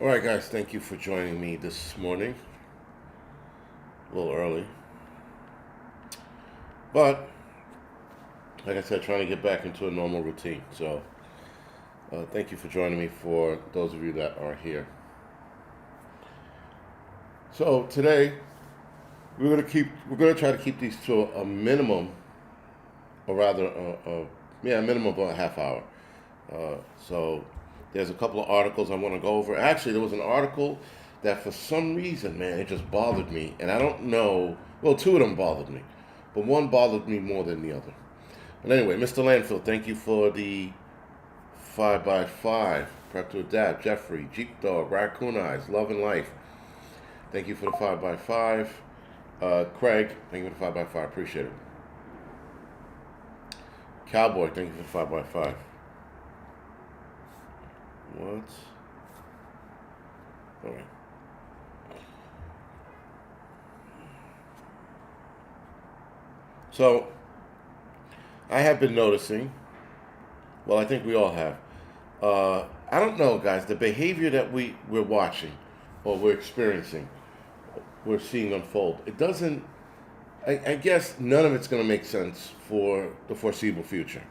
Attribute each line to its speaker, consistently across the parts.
Speaker 1: All right, guys, thank you for joining me this morning. A little early, but like I said, trying to get back into a normal routine. So, thank you for joining me. For those of you that are here, so today we're gonna try to keep these to a minimum, or rather, a minimum of a half hour. So, there's a couple of articles I want to go over. Actually, there was an article that for some reason, man, it just bothered me, and I don't know. Well, two of them bothered me, but one bothered me more than the other. But anyway, Mr. Landfill, thank you for the 5 by 5 Prep to Adapt. Jeffrey, Jeep Dog, Raccoon Eyes, Love and Life. Thank you for the 5 by 5 Craig, thank you for the 5 by 5 Appreciate it. Cowboy, thank you for the 5 by 5 What? All right. So, I have been noticing, well, I think we all have. I don't know, guys, the behavior that we're watching or we're experiencing, we're seeing unfold, it doesn't, I guess none of it's going to make sense for the foreseeable future.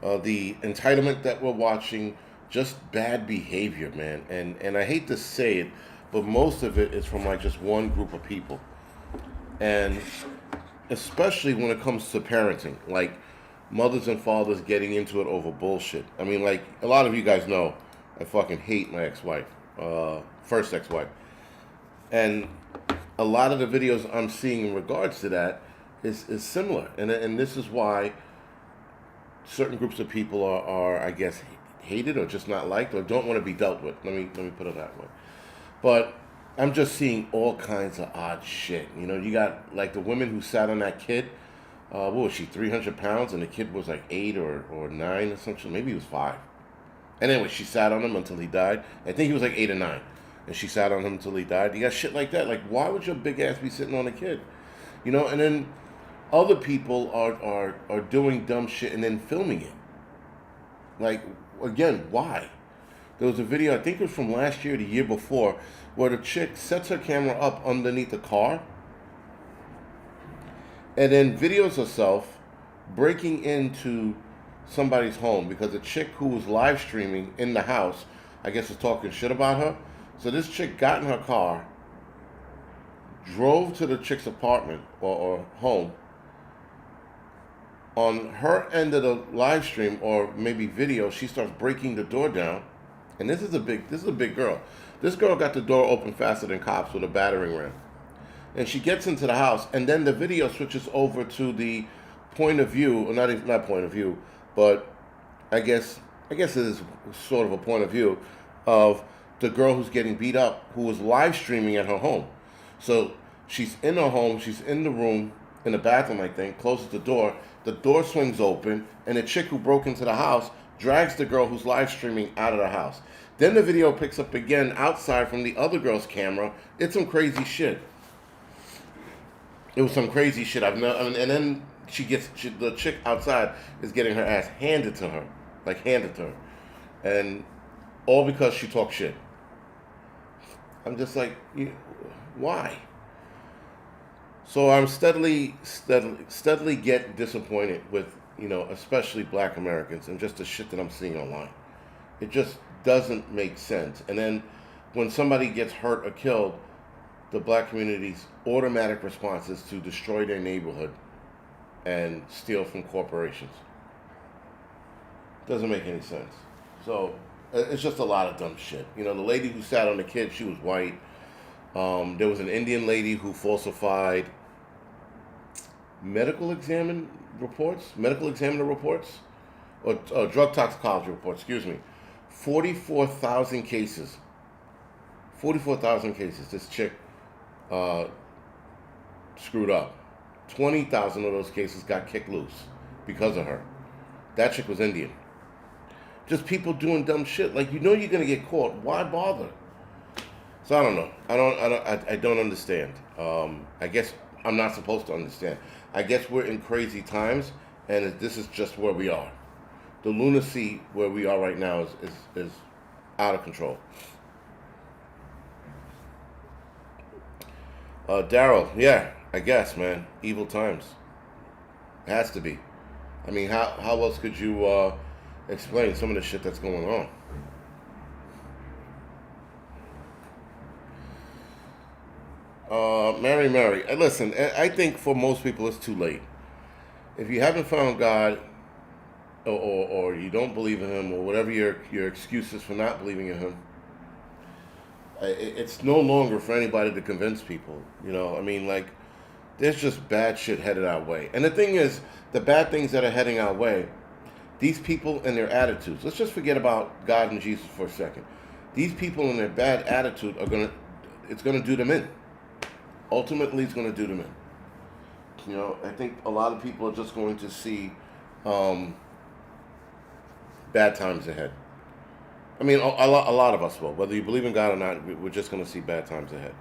Speaker 1: The entitlement that we're watching, just bad behavior, man. And I hate to say it, but most of it is from like just one group of people. And especially when it comes to parenting, like mothers and fathers getting into it over bullshit. I mean, like a lot of you guys know, I fucking hate my ex-wife, first ex-wife, and a lot of the videos I'm seeing in regards to that is similar, and this is why certain groups of people are I guess hated or just not liked or don't want to be dealt with. Let me put it that way. But I'm just seeing all kinds of odd shit. You know, you got like the women who sat on that kid. What was she, 300 pounds? And the kid was like 8 or 9 or something. Maybe he was 5. And anyway, she sat on him until he died. I think he was like 8 or 9. And she sat on him until he died. You got shit like that. Like, why would your big ass be sitting on a kid? You know, and then other people are doing dumb shit and then filming it. Like, again, why? There was a video, I think it was from last year, the year before, where the chick sets her camera up underneath the car and then videos herself breaking into somebody's home because a chick who was live streaming in the house, I guess, was talking shit about her. So this chick got in her car, drove to the chick's apartment or home. On her end of the live stream or maybe video, she starts breaking the door down. And this is a big girl. This girl got the door open faster than cops with a battering ram. And she gets into the house, and then the video switches over to the point of view, or not point of view, but I guess it is sort of a point of view of the girl who's getting beat up, who was live streaming at her home. So she's in her home, she's in the room, in the bathroom, I think, closes the door swings open, and the chick who broke into the house drags the girl who's live streaming out of the house. Then the video picks up again outside from the other girl's camera. It's some crazy shit. It was some crazy shit. And then the chick outside is getting her ass handed to her, like handed to her, and all because she talked shit. I'm just like, why? So I'm steadily get disappointed with, especially Black Americans and just the shit that I'm seeing online. It just doesn't make sense. And then when somebody gets hurt or killed, the Black community's automatic response is to destroy their neighborhood and steal from corporations. Doesn't make any sense. So it's just a lot of dumb shit. The lady who sat on the kid, she was white. There was an Indian lady who falsified medical examiner reports, or drug toxicology reports, excuse me. 44,000 cases. 44,000 cases. This chick screwed up. 20,000 of those cases got kicked loose because of her. That chick was Indian. Just people doing dumb shit. Like, you're gonna get caught. Why bother? So I don't know. I don't understand. I guess I'm not supposed to understand. I guess we're in crazy times, and this is just where we are. The lunacy where we are right now is out of control. Daryl, yeah, I guess, man. Evil times. It has to be. I mean, how else could you explain some of the shit that's going on? Mary. Listen, I think for most people it's too late. If you haven't found God, or you don't believe in Him, or whatever your excuse is for not believing in Him, it's no longer for anybody to convince people. I mean, like, there's just bad shit headed our way. And the thing is, the bad things that are heading our way, these people and their attitudes. Let's just forget about God and Jesus for a second. These people and their bad attitude it's gonna do them in. Ultimately, it's gonna do them in. I think a lot of people are just going to see bad times ahead. I mean, a lot of us will. Whether you believe in God or not, we're just going to see bad times ahead.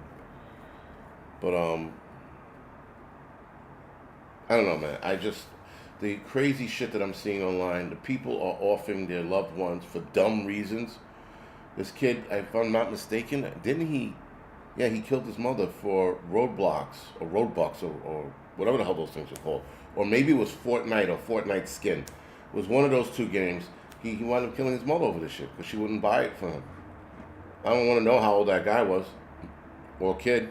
Speaker 1: But I don't know, man. The crazy shit that I'm seeing online, the people are offing their loved ones for dumb reasons. This kid, if I'm not mistaken, didn't he? Yeah, he killed his mother for roadblocks or whatever the hell those things are called. Or maybe it was Fortnite or Fortnite Skin. It was one of those two games. He wound up killing his mother over this shit because she wouldn't buy it for him. I don't want to know how old that guy was or kid.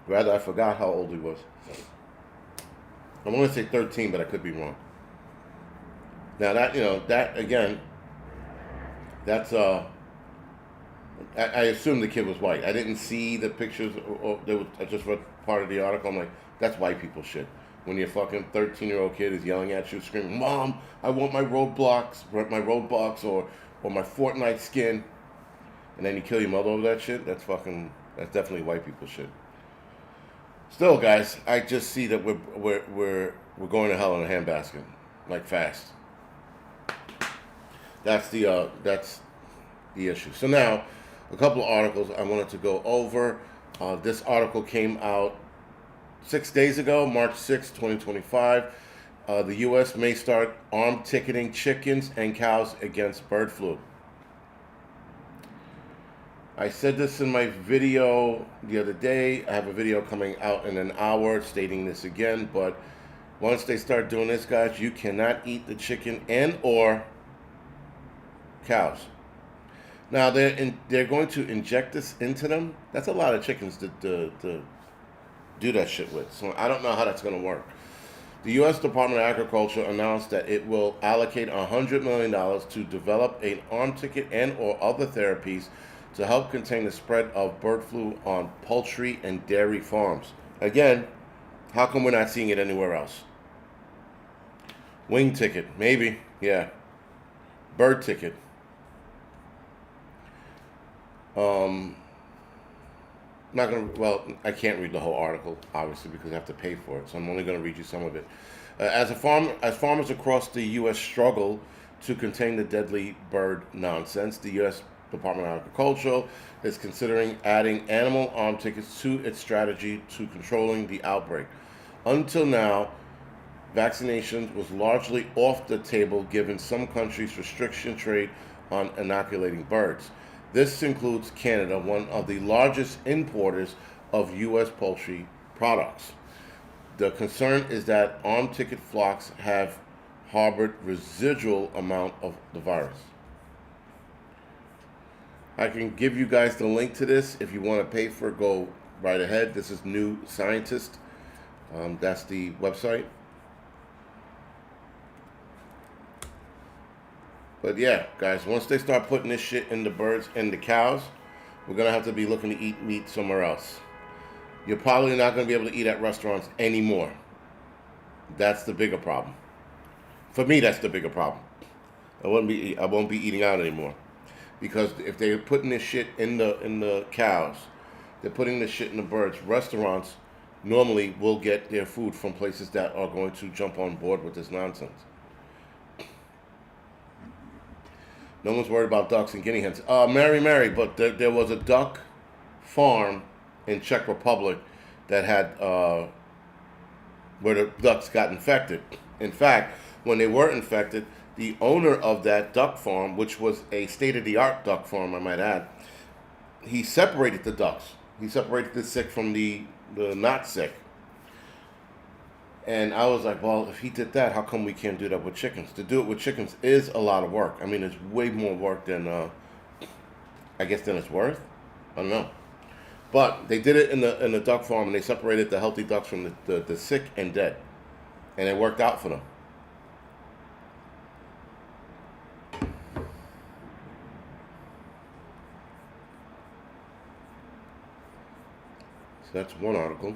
Speaker 1: Rather, I forgot how old he was. I want to say 13, but I could be wrong. Now that again, that's I assume the kid was white. I didn't see the pictures. I just read part of the article. I'm like, that's white people shit. When your fucking 13-year-old kid is yelling at you, screaming, "Mom, I want my roadblocks, or my Fortnite skin," and then you kill your mother over that shit. That's definitely white people shit. Still, guys, I just see that we're going to hell in a handbasket, like fast. That's the issue. So now, a couple of articles I wanted to go over. This article came out 6 days ago, March 6, 2025. The U.S. may start armed ticketing chickens and cows against bird flu. I said this in my video the other day. I have a video coming out in an hour stating this again, but once they start doing this, guys, you cannot eat the chicken and or cows. Now, they're going to inject this into them. That's a lot of chickens to do that shit with. So I don't know how that's going to work. The U.S. Department of Agriculture announced that it will allocate $100 million to develop an arm ticket and or other therapies to help contain the spread of bird flu on poultry and dairy farms. Again, how come we're not seeing it anywhere else? Wing ticket, maybe, yeah. Bird ticket. I can't read the whole article, obviously, because I have to pay for it, so I'm only going to read you some of it. As farmers across the U.S. struggle to contain the deadly bird nonsense, the U.S. Department of Agriculture is considering adding animal arm tickets to its strategy to controlling the outbreak. Until now, vaccination was largely off the table given some countries' restriction trade on inoculating birds. This includes Canada, one of the largest importers of U.S. poultry products. The concern is that arm ticket flocks have harbored residual amount of the virus. I can give you guys the link to this. If you want to pay for it, go right ahead. This is New Scientist. That's the website. But yeah, guys, once they start putting this shit in the birds and the cows, we're going to have to be looking to eat meat somewhere else. You're probably not going to be able to eat at restaurants anymore. That's the bigger problem. For me, that's the bigger problem. I won't be eating out anymore. Because if they're putting this shit in the cows, they're putting this shit in the birds, restaurants normally will get their food from places that are going to jump on board with this nonsense. No one's worried about ducks and guinea hens. Mary, but there was a duck farm in Czech Republic that had where the ducks got infected. In fact, when they were infected, the owner of that duck farm, which was a state-of-the-art duck farm, I might add, he separated the ducks. He separated the sick from the not sick. And I was like, well, if he did that, how come we can't do that with chickens? To do it with chickens is a lot of work. I mean, it's way more work than, I guess, than it's worth. I don't know. But they did it in the duck farm, and they separated the healthy ducks from the sick and dead. And it worked out for them. So that's one article.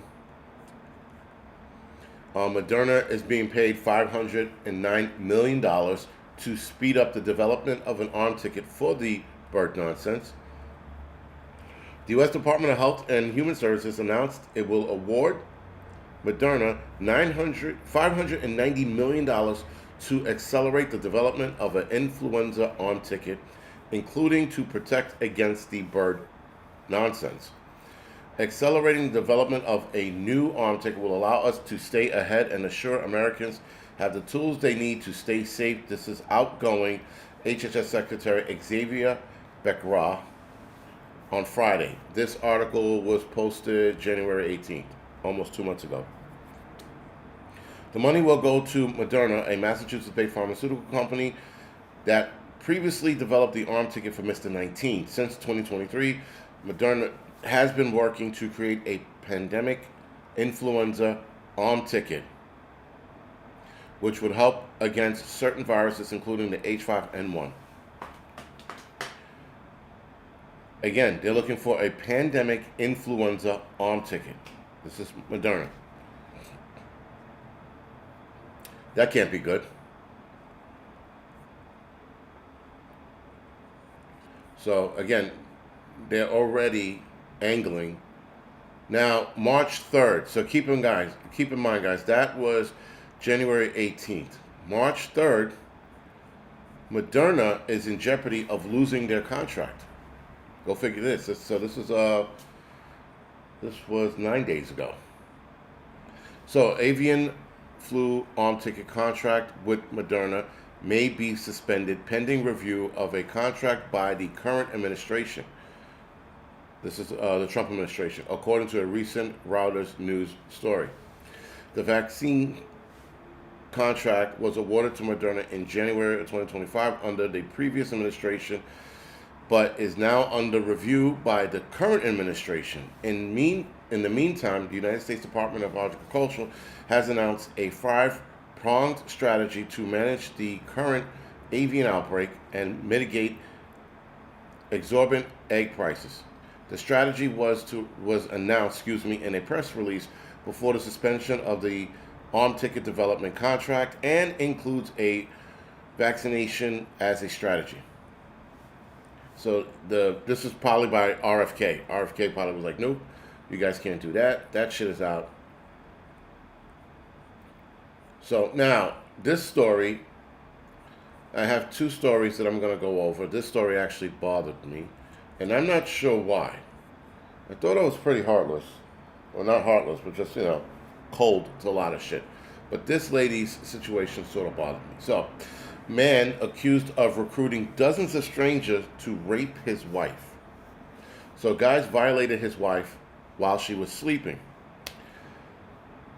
Speaker 1: Moderna is being paid $509 million to speed up the development of an arm ticket for the bird nonsense. The U.S. Department of Health and Human Services announced it will award Moderna $590 million to accelerate the development of an influenza arm ticket, including to protect against the bird nonsense. Accelerating the development of a new arm ticket will allow us to stay ahead and assure Americans have the tools they need to stay safe. This is outgoing HHS Secretary Xavier Becerra on Friday. This article was posted January 18th, almost 2 months ago. The money will go to Moderna, a Massachusetts-based pharmaceutical company that previously developed the arm ticket for Mr. 19. Since 2023, Moderna has been working to create a pandemic influenza arm ticket, which would help against certain viruses, including the H5N1. Again, they're looking for a pandemic influenza arm ticket. This is Moderna. That can't be good. So again, they're already angling. Now, March 3rd. So keep in mind, guys, that was January 18th. March 3rd, Moderna is in jeopardy of losing their contract. Go figure this. So this was 9 days ago. So avian flu arm ticket contract with Moderna may be suspended pending review of a contract by the current administration. This is the Trump administration, according to a recent Reuters news story. The vaccine contract was awarded to Moderna in January of 2025 under the previous administration, but is now under review by the current administration. In the meantime, the United States Department of Agriculture has announced a 5-pronged strategy to manage the current avian outbreak and mitigate exorbitant egg prices. The strategy was announced, in a press release before the suspension of the arm ticket development contract, and includes a vaccination as a strategy. So this is probably by RFK. RFK probably was like, nope, you guys can't do that. That shit is out. So now, this story, I have two stories that I'm going to go over. This story actually bothered me, and I'm not sure why. I thought it was pretty heartless. Well, not heartless, but just, cold to a lot of shit. But this lady's situation sort of bothered me. So, man accused of recruiting dozens of strangers to rape his wife. So guys violated his wife while she was sleeping.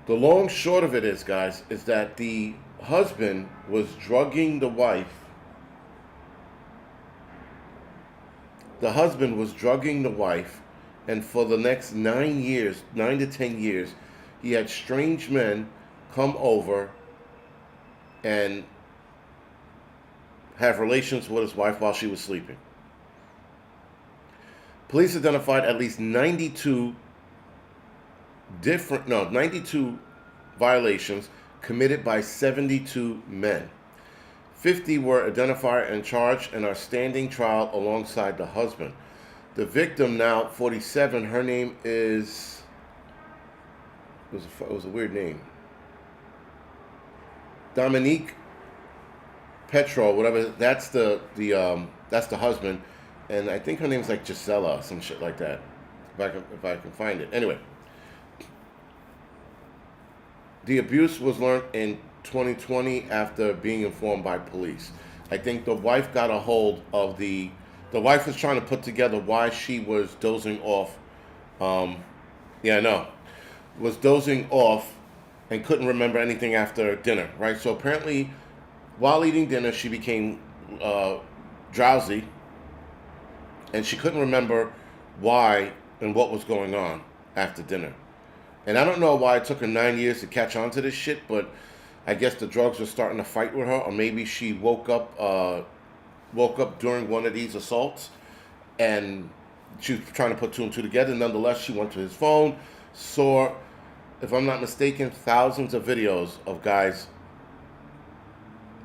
Speaker 1: The long short of it is, guys, is that the husband was drugging the wife. The husband was drugging the wife, and for the next 9 to 10 years, he had strange men come over and have relations with his wife while she was sleeping. Police identified at least 92 violations committed by 72 men. 50 were identified and charged and are standing trial alongside the husband. The victim, now 47, her name is, it was a weird name, Dominique Petro, whatever. That's the husband, and I think her name's like Gisela or some shit like that. If I can find it. Anyway, the abuse was learned in 2020 after being informed by police. I think the wife got a hold of the The wife was trying to put together why she was dozing off. Yeah, I know. Was dozing off and couldn't remember anything after dinner, right? So apparently, while eating dinner, she became drowsy and she couldn't remember why and what was going on after dinner. And I don't know why it took her 9 years to catch on to this shit, but I guess the drugs were starting to fight with her, or maybe she woke up during one of these assaults, and she was trying to put two and two together. Nonetheless, she went to his phone, saw, if I'm not mistaken, thousands of videos of guys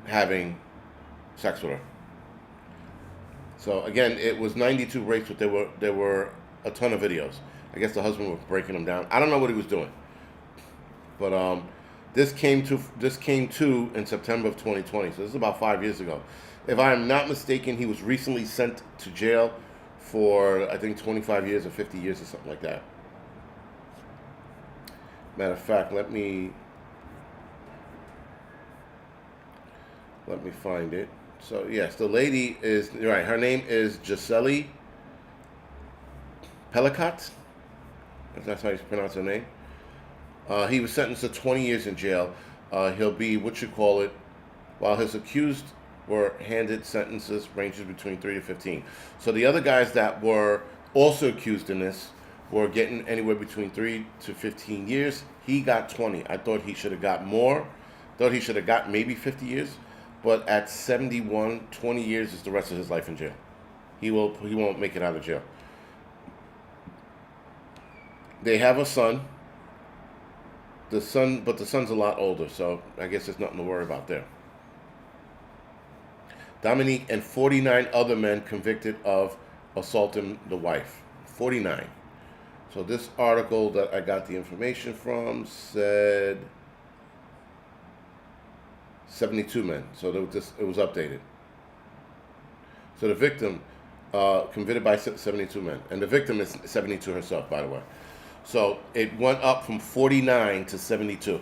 Speaker 1: having sex with her. So again, it was 92 rapes, but there were a ton of videos. I guess the husband was breaking them down. I don't know what he was doing, but this came to in September of 2020. So this is about 5 years ago. If I am not mistaken, he was recently sent to jail for, I think, 25 years or 50 years or something like that. Matter of fact, let me find it. So yes, the lady is right. Her name is Gisele Pelicot, if that's how you pronounce her name. He was sentenced to 20 years in jail. He'll be while his accused were handed sentences ranges between 3 to 15. So the other guys that were also accused in this were getting anywhere between 3 to 15 years. He got 20. I thought he should have got more. Thought he should have got maybe 50 years. But at 71, 20 years is the rest of his life in jail. He won't make it out of jail. They have a son. But the son's a lot older, so I guess there's nothing to worry about there. Dominique and 49 other men convicted of assaulting the wife. 49. So this article that I got the information from said 72 men. So it was updated. So the victim convicted by 72 men. And the victim is 72 herself, by the way. So it went up from 49 to 72.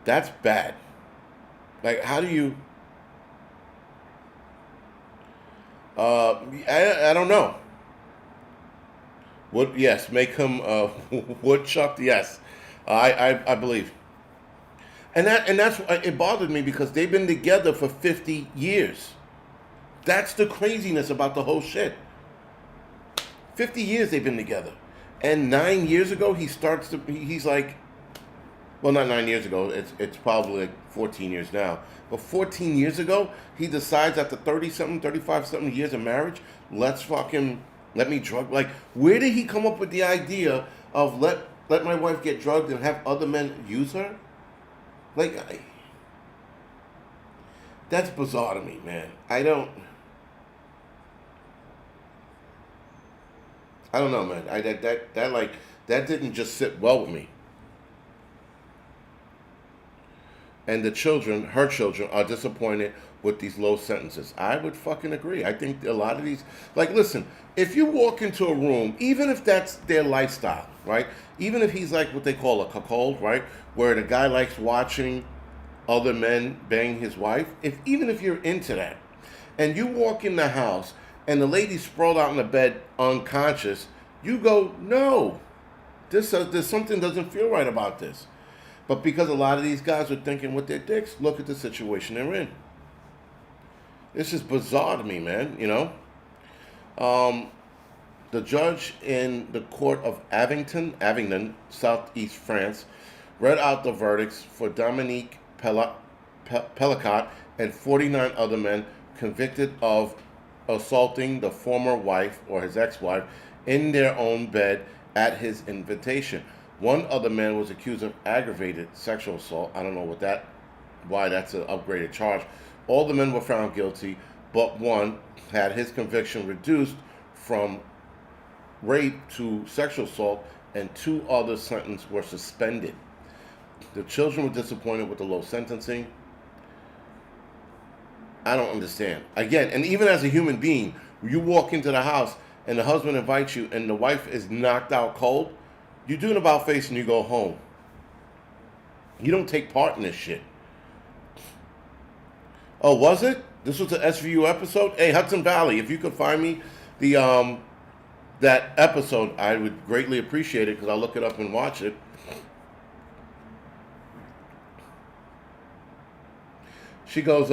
Speaker 1: That's bad. Like, how do you... I don't know. Yes, make him woodchuck. Yes, I believe. And that's it bothered me because they've been together for 50 years. That's the craziness about the whole shit. 50 years they've been together, and 9 years ago he's like, well, not 9 years ago. It's probably like 14 years now. But 14 years ago, he decides after 30-something, 35-something years of marriage, let me drug. Like, where did he come up with the idea of let my wife get drugged and have other men use her? Like, that's bizarre to me, man. I don't know, man. That didn't just sit well with me. And her children are disappointed with these low sentences. I would fucking agree. I think a lot of these, like, listen, if you walk into a room, even if that's their lifestyle, right? Even if he's like what they call a cuckold, right? Where the guy likes watching other men bang his wife, even if you're into that, and you walk in the house and the lady's sprawled out in the bed unconscious, you go, no, there's something doesn't feel right about this. But because a lot of these guys are thinking with their dicks, look at the situation they're in. This is bizarre to me, man, you know? The judge in the court of Avignon, southeast France, read out the verdicts for Dominique Pelicot and 49 other men convicted of assaulting the former wife or his ex-wife in their own bed at his invitation. One other man was accused of aggravated sexual assault. I don't know why that's an upgraded charge. All the men were found guilty, but one had his conviction reduced from rape to sexual assault, and 2 other sentences were suspended. The children were disappointed with the low sentencing. I don't understand. Again, and even as a human being, you walk into the house and the husband invites you and the wife is knocked out cold, you do an about face and you go home. You don't take part in this shit. Oh, was it? This was an SVU episode. Hey, Hudson Valley, if you could find me the that episode, I would greatly appreciate it because I'll look it up and watch it. She goes,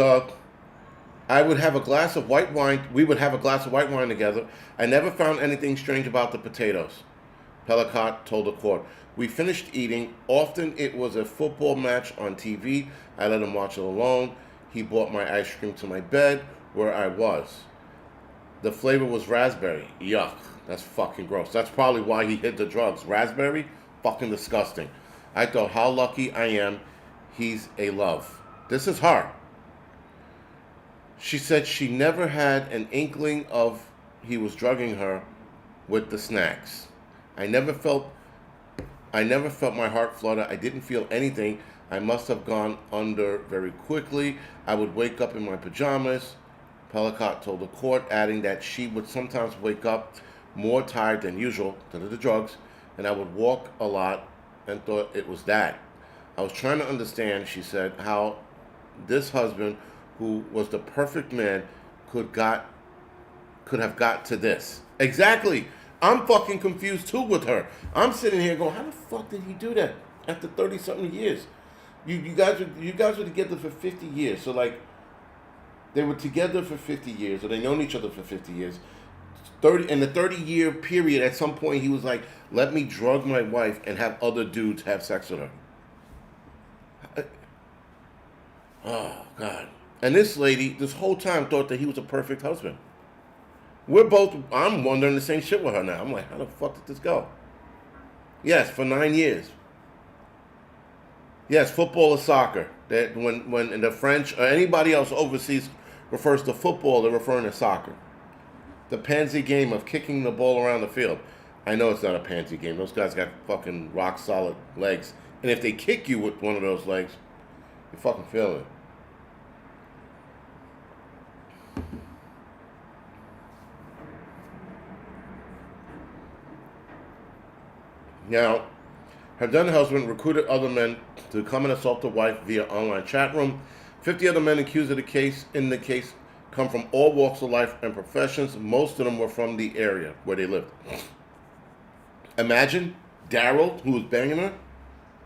Speaker 1: I would have a glass of white wine. We would have a glass of white wine together. I never found anything strange about the potatoes. Pellicott told the court. We finished eating. Often it was a football match on TV. I let him watch it alone. He brought my ice cream to my bed where I was. The flavor was raspberry. Yuck. That's fucking gross. That's probably why he hid the drugs. Raspberry? Fucking disgusting. I thought how lucky I am. He's a love. This is her. She said she never had an inkling of he was drugging her with the snacks. I never felt my heart flutter. I didn't feel anything. I must have gone under very quickly. I would wake up in my pajamas. Pellicott told the court, adding that she would sometimes wake up more tired than usual due to the drugs, and I would walk a lot and thought it was that. I was trying to understand, she said, how this husband, who was the perfect man, could have got to this. Exactly. I'm fucking confused too with her. I'm sitting here going, how the fuck did he do that after 30-something years? You guys were together for 50 years. So like, they were together for 50 years, or they known each other for 50 years. In the 30-year period, at some point, he was like, let me drug my wife and have other dudes have sex with her. Oh, God. And this lady, this whole time, thought that he was a perfect husband. I'm wondering the same shit with her now. I'm like, how the fuck did this go? Yes, for 9 years. Yes, football or soccer. That when the French or anybody else overseas refers to football, they're referring to soccer. The pansy game of kicking the ball around the field. I know it's not a pansy game. Those guys got fucking rock solid legs. And if they kick you with one of those legs, you fucking feel it. Now, her then husband recruited other men to come and assault the wife via online chat room. 50 other men accused of the case come from all walks of life and professions. Most of them were from the area where they lived. Imagine Daryl, who was banging her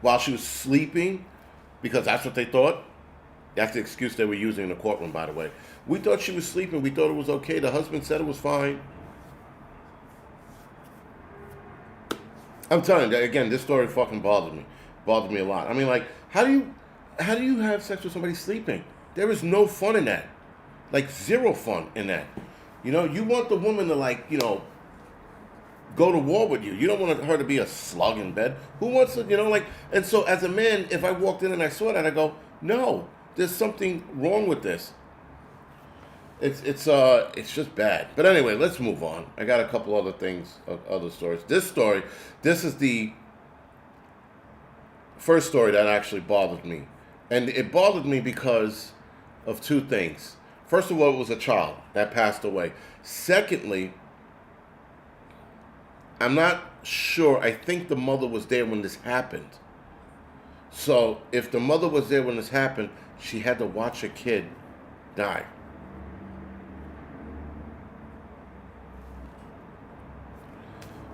Speaker 1: while she was sleeping, because that's what they thought. That's the excuse they were using in the courtroom, by the way. We thought she was sleeping. We thought it was okay. The husband said it was fine. I'm telling you, again, this story fucking bothered me. Bothered me a lot. I mean, like, how do you have sex with somebody sleeping? There is no fun in that. Like, zero fun in that. You know, you want the woman to, like, you know, go to war with you. You don't want her to be a slug in bed. Who wants to, you know, like, and so as a man, if I walked in and I saw that, I go, no, there's something wrong with this. It's just bad. But anyway, let's move on. I got a couple other things, other stories. This is the first story that actually bothered me. And it bothered me because of two things. First of all, it was a child that passed away. Secondly, I'm not sure. I think the mother was there when this happened. So if the mother was there when this happened, she had to watch her kid die.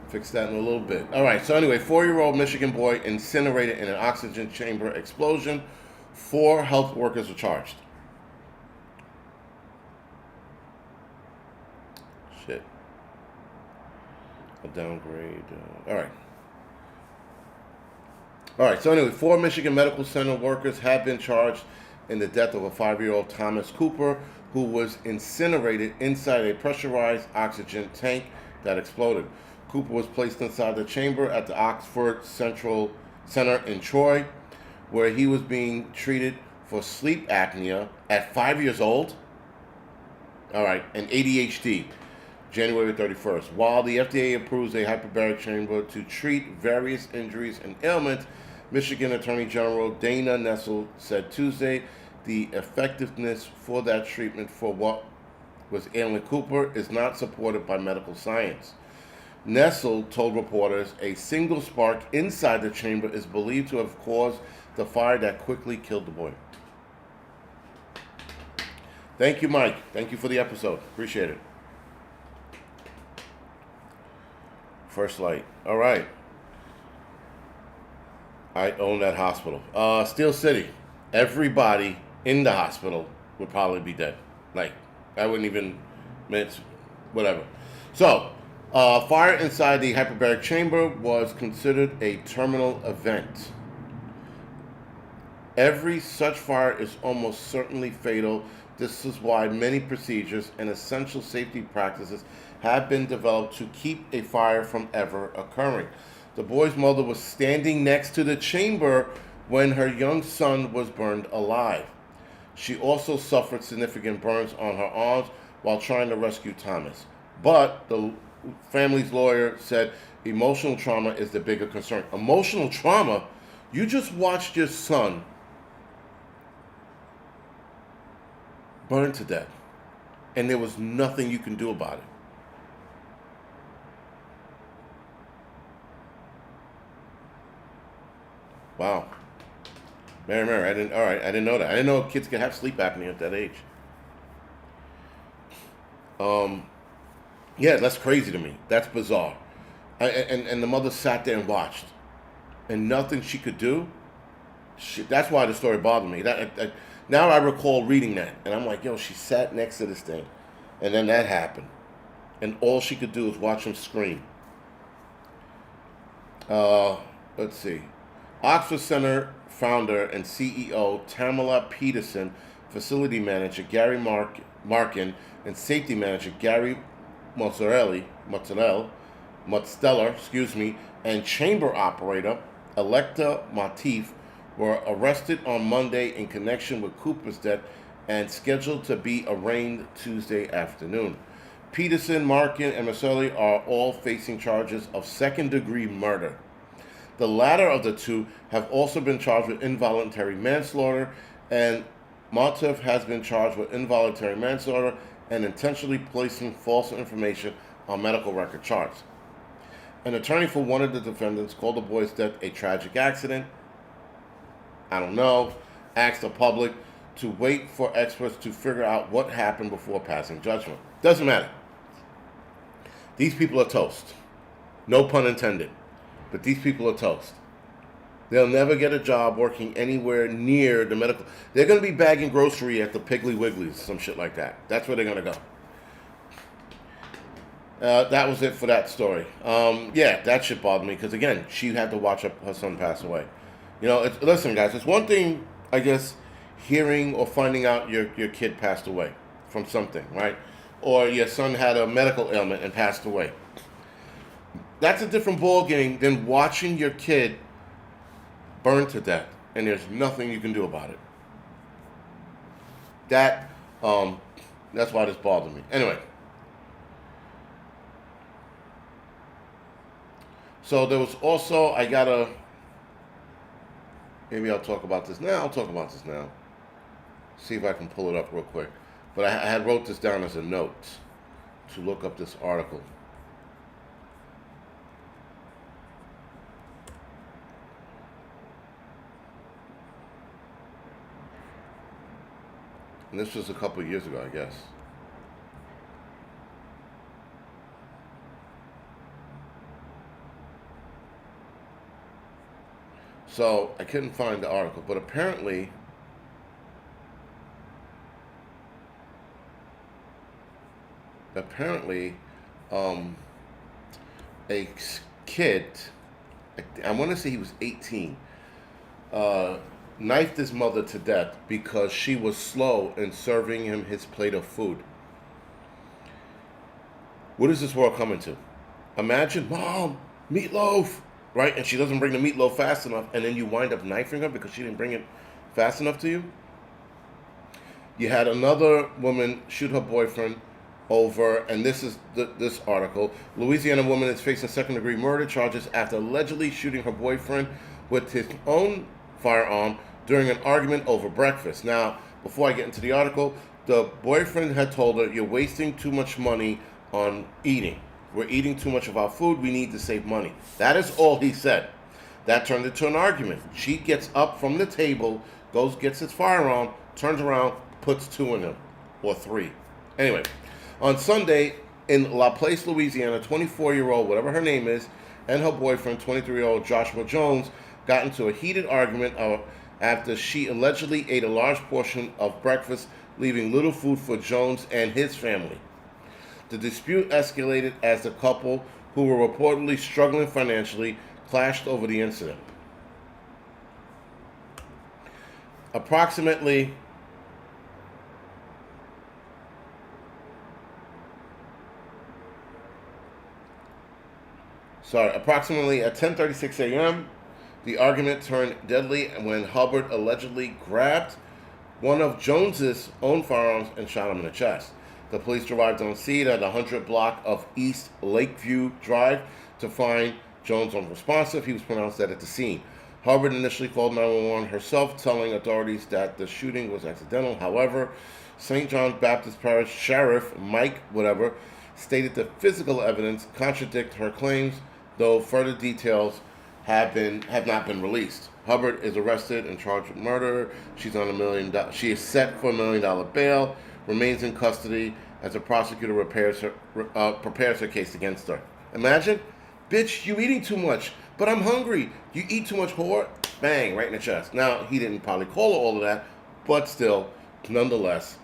Speaker 1: Fix that in a little bit. All right, so anyway, 4-year-old Michigan boy incinerated in an oxygen chamber explosion. 4 health workers are charged. Shit. A downgrade. All right, so anyway, 4 Michigan Medical Center workers have been charged in the death of a 5-year-old Thomas Cooper, who was incinerated inside a pressurized oxygen tank that exploded. Cooper was placed inside the chamber at the Oxford Central Center in Troy, where he was being treated for sleep apnea at 5 years old. All right, and ADHD, January 31st. While the FDA approves a hyperbaric chamber to treat various injuries and ailments, Michigan Attorney General Dana Nessel said Tuesday the effectiveness for that treatment for what was ailing Cooper is not supported by medical science. Nessel told reporters a single spark inside the chamber is believed to have caused the fire that quickly killed the boy. Thank you, Mike. Thank you for the episode. Appreciate it. First Light. All right. I own that hospital. Steel City. Everybody in the hospital would probably be dead. Like, I wouldn't even, whatever. So, fire inside the hyperbaric chamber was considered a terminal event. Every such fire is almost certainly fatal. This is why many procedures and essential safety practices have been developed to keep a fire from ever occurring. The boy's mother was standing next to the chamber when her young son was burned alive. She also suffered significant burns on her arms while trying to rescue Thomas. But the family's lawyer said emotional trauma is the bigger concern. Emotional trauma? You just watched your son burn to death, and there was nothing you can do about it. Wow. Mary, I didn't know that. I didn't know kids could have sleep apnea at that age. Yeah, that's crazy to me. That's bizarre. And the mother sat there and watched, and nothing she could do. That's why the story bothered me. Now I recall reading that, and I'm like, yo, she sat next to this thing, and then that happened, and all she could do was watch him scream. Let's see. Oxford Center founder and CEO Tamala Peterson, facility manager Gary Markin, and safety manager Gary Mozzarella, and chamber operator Electa Motif were arrested on Monday in connection with Cooper's death and scheduled to be arraigned Tuesday afternoon. Peterson, Markin, and Mozzarella are all facing charges of second-degree murder. The latter of the two have also been charged with involuntary manslaughter, and Motif has been charged with involuntary manslaughter and intentionally placing false information on medical record charts. An attorney for one of the defendants called the boy's death a tragic accident. I don't know. Asked the public to wait for experts to figure out what happened before passing judgment. Doesn't matter. These people are toast. No pun intended. But these people are toast. They'll never get a job working anywhere near the medical. They're going to be bagging grocery at the Piggly Wigglies, some shit like that. That's where they're going to go. That was it for that story. Yeah, that shit bothered me because, again, she had to watch her son pass away. You know, listen, guys, it's one thing, I guess, hearing or finding out your kid passed away from something, right? Or your son had a medical ailment and passed away. That's a different ballgame than watching your kid burn to death, and there's nothing you can do about it. That's why this bothered me. Anyway. So there was also, maybe I'll talk about this now. See if I can pull it up real quick. But I had wrote this down as a note to look up this article. And this was a couple of years ago, I guess. So I couldn't find the article, but apparently a kid, I want to say he was 18, knifed his mother to death because she was slow in serving him his plate of food. What is this world coming to? Imagine, Mom, meatloaf, right? And she doesn't bring the meatloaf fast enough, and then you wind up knifing her because she didn't bring it fast enough to you. You had another woman shoot her boyfriend over, and this is this article. Louisiana woman is facing second-degree murder charges after allegedly shooting her boyfriend with his own firearm during an argument over breakfast. Now, before I get into the article, the boyfriend had told her, "You're wasting too much money on eating. We're eating too much of our food. We need to save money." That is all he said. That turned into an argument. She gets up from the table, gets his firearm, turns around, puts two in him. or 3. Anyway, on Sunday in La Place, Louisiana, 24-year-old, whatever her name is, and her boyfriend, 23-year-old Joshua Jones, got into a heated argument after she allegedly ate a large portion of breakfast, leaving little food for Jones and his family. The dispute escalated as the couple, who were reportedly struggling financially, clashed over the incident. Approximately at 10:36 a.m., the argument turned deadly when Hubbard allegedly grabbed one of Jones's own firearms and shot him in the chest. The police arrived on scene at the 100 block of East Lakeview Drive to find Jones unresponsive. He was pronounced dead at the scene. Hubbard initially called 911 herself, telling authorities that the shooting was accidental. However, St. John Baptist Parish Sheriff Mike stated the physical evidence contradicted her claims, though further details have not been released. Hubbard is arrested and charged with murder. She is set for $1 million bail, remains in custody as the prosecutor prepares her case against her. Imagine, bitch, you eating too much, but I'm hungry. You eat too much, whore. Bang, right in the chest. Now, he didn't probably call her all of that, but still, nonetheless,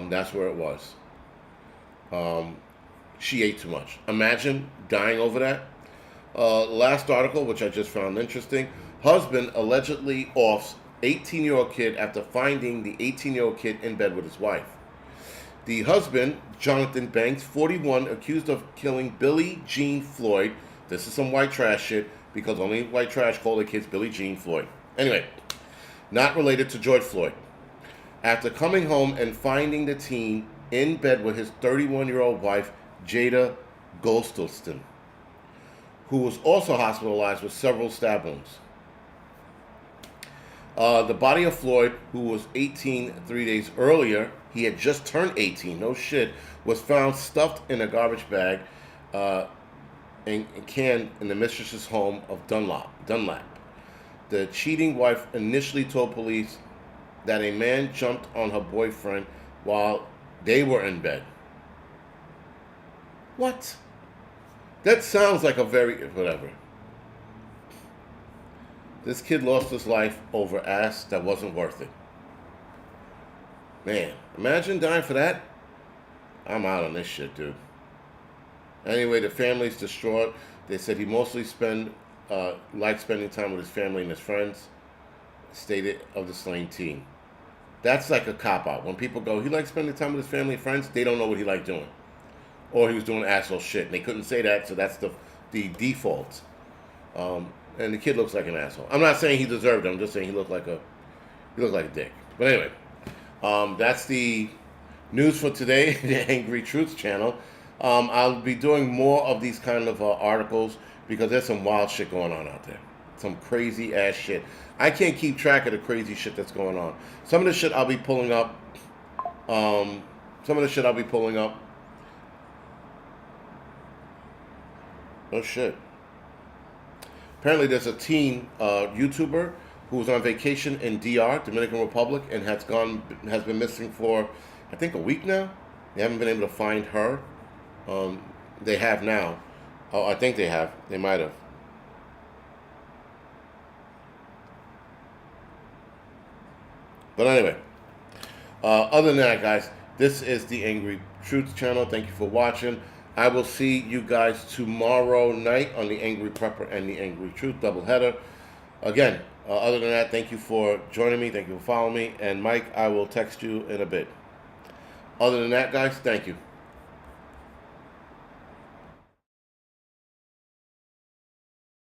Speaker 1: that's where it was. She ate too much. Imagine dying over that. Last article, which I just found interesting. Husband allegedly offs 18-year-old kid after finding the 18-year-old kid in bed with his wife. The husband, Jonathan Banks, 41, accused of killing Billie Jean Floyd. This is some white trash shit, because only white trash call their kids Billie Jean Floyd. Anyway, not related to George Floyd. After coming home and finding the teen in bed with his 31-year-old wife, Jada Gostelston, who was also hospitalized with several stab wounds. The body of Floyd, who was 18 3 days earlier, he had just turned 18, no shit, was found stuffed in a garbage bag and canned in the mistress's home of Dunlap. The cheating wife initially told police that a man jumped on her boyfriend while they were in bed. What? That sounds like a whatever. This kid lost his life over ass that wasn't worth it. Man, imagine dying for that. I'm out on this shit, dude. Anyway, the family's distraught. They said he mostly liked spending time with his family and his friends, stated of the slain teen. That's like a cop-out. When people go, he likes spending time with his family and friends, they don't know what he liked doing. Or he was doing asshole shit. And they couldn't say that, so that's the default. And the kid looks like an asshole. I'm not saying he deserved it. I'm just saying he looked like a dick. But anyway, that's the news for today, the Angry Truths channel. I'll be doing more of these kind of articles because there's some wild shit going on out there. Some crazy ass shit. I can't keep track of the crazy shit that's going on. Some of the shit I'll be pulling up. Oh shit. Apparently there's a teen YouTuber who was on vacation in DR, Dominican Republic, and has been missing for, I think, a week now. They haven't been able to find her. They have now. Oh, I think they have. They might have. But anyway, other than that, guys, this is the Angry Truths channel. Thank you for watching. I will see you guys tomorrow night on the Angry Prepper and the Angry Truth doubleheader. Again, other than that, thank you for joining me. Thank you for following me. And Mike, I will text you in a bit. Other than that, guys, thank you.